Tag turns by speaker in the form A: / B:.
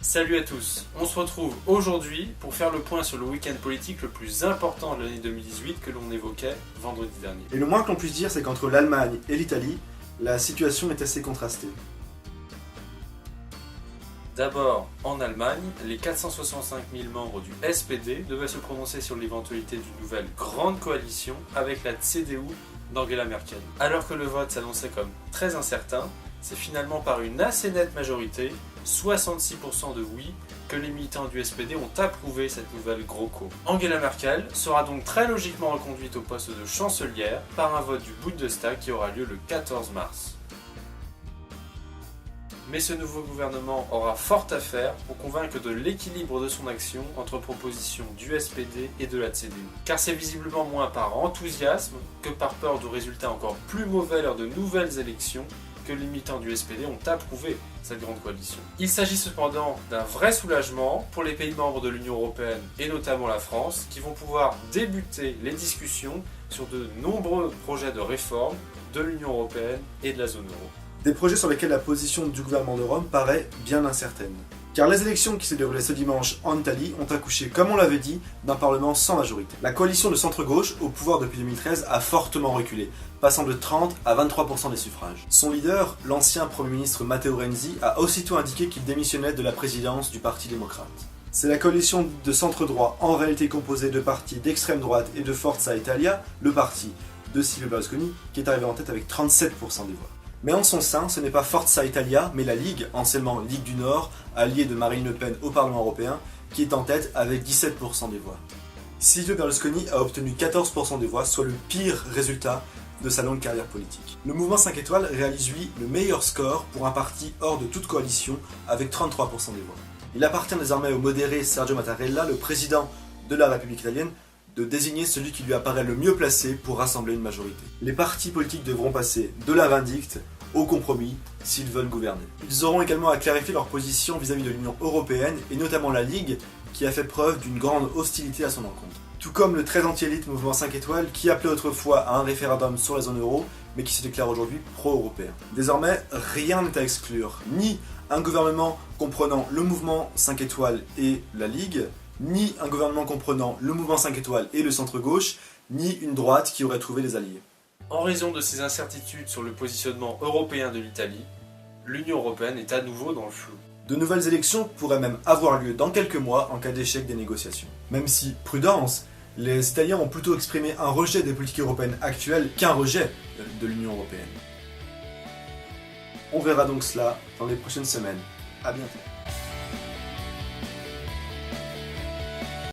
A: Salut à tous, on se retrouve aujourd'hui pour faire le point sur le week-end politique le plus important de l'année 2018 que l'on évoquait vendredi dernier.
B: Et le moins que l'on puisse dire, c'est qu'entre l'Allemagne et l'Italie, la situation est assez contrastée.
A: D'abord, en Allemagne, les 465 000 membres du SPD devaient se prononcer sur l'éventualité d'une nouvelle grande coalition avec la CDU d'Angela Merkel. Alors que le vote s'annonçait comme très incertain, c'est finalement par une assez nette majorité, 66% de oui, que les militants du SPD ont approuvé cette nouvelle GroKo. Angela Merkel sera donc très logiquement reconduite au poste de chancelière par un vote du Bundestag qui aura lieu le 14 mars. Mais ce nouveau gouvernement aura fort à faire pour convaincre de l'équilibre de son action entre propositions du SPD et de la CDU. Car c'est visiblement moins par enthousiasme que par peur de résultats encore plus mauvais lors de nouvelles élections que les militants du SPD ont approuvé cette grande coalition. Il s'agit cependant d'un vrai soulagement pour les pays membres de l'Union européenne et notamment la France qui vont pouvoir débuter les discussions sur de nombreux projets de réforme de l'Union européenne et de la zone euro.
B: Des projets sur lesquels la position du gouvernement de Rome paraît bien incertaine. Car les élections qui se déroulaient ce dimanche en Italie ont accouché, comme on l'avait dit, d'un parlement sans majorité. La coalition de centre-gauche, au pouvoir depuis 2013, a fortement reculé, passant de 30 à 23% des suffrages. Son leader, l'ancien Premier ministre Matteo Renzi, a aussitôt indiqué qu'il démissionnait de la présidence du Parti démocrate. C'est la coalition de centre-droit, en réalité composée de partis d'extrême droite et de Forza Italia, le parti de Silvio Berlusconi, qui est arrivé en tête avec 37% des voix. Mais en son sein, ce n'est pas Forza Italia, mais la Ligue, anciennement Ligue du Nord, alliée de Marine Le Pen au Parlement européen, qui est en tête avec 17% des voix. Silvio Berlusconi a obtenu 14% des voix, soit le pire résultat de sa longue carrière politique. Le mouvement 5 étoiles réalise lui le meilleur score pour un parti hors de toute coalition, avec 33% des voix. Il appartient désormais au modéré Sergio Mattarella, le président de la République italienne, de désigner celui qui lui apparaît le mieux placé pour rassembler une majorité. Les partis politiques devront passer de la vindicte au compromis s'ils veulent gouverner. Ils auront également à clarifier leur position vis-à-vis de l'Union européenne et notamment la Ligue qui a fait preuve d'une grande hostilité à son encontre. Tout comme le très anti-élite mouvement 5 étoiles qui appelait autrefois à un référendum sur la zone euro mais qui se déclare aujourd'hui pro-européen. Désormais, rien n'est à exclure, ni un gouvernement comprenant le mouvement 5 étoiles et la Ligue, ni un gouvernement comprenant le mouvement 5 étoiles et le centre-gauche, ni une droite qui aurait trouvé des alliés.
A: En raison de ces incertitudes sur le positionnement européen de l'Italie, l'Union européenne est à nouveau dans le flou.
B: De nouvelles élections pourraient même avoir lieu dans quelques mois en cas d'échec des négociations. Même si, prudence, les Italiens ont plutôt exprimé un rejet des politiques européennes actuelles qu'un rejet de l'Union européenne. On verra donc cela dans les prochaines semaines. À bientôt.